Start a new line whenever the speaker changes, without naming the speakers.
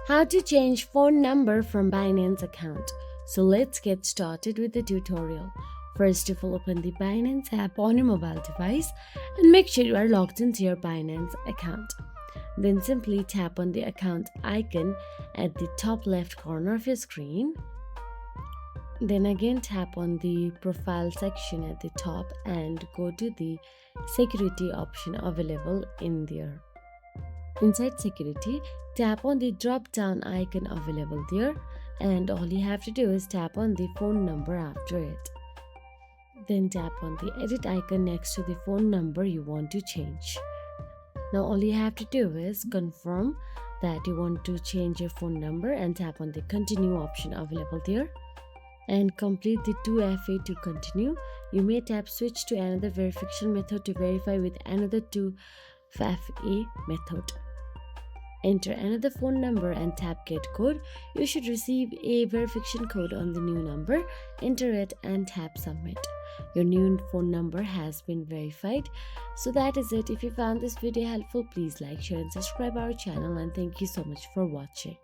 How to change phone number from Binance account. So let's get started with the tutorial. First of all, open the Binance app on your mobile device and make sure you are logged into your Binance account. Then simply tap on the account icon at the top left corner of your screen. Then again tap on the profile section at the top and go to the security option available in there. Inside security, tap on the drop down icon available there, and all you have to do is tap on the phone number after it. Then tap on the edit icon next to the phone number you want to change. Now all you have to do is confirm that you want to change your phone number and tap on the continue option available there and complete the 2FA to continue. You may tap switch to another verification method to verify with another 2FA method. Enter another phone number and tap get code. You should receive a verification code on the new number. Enter it and tap submit. Your new phone number has been verified. So that is it. If you found this video helpful, please like, share and subscribe our channel, and thank you so much for watching.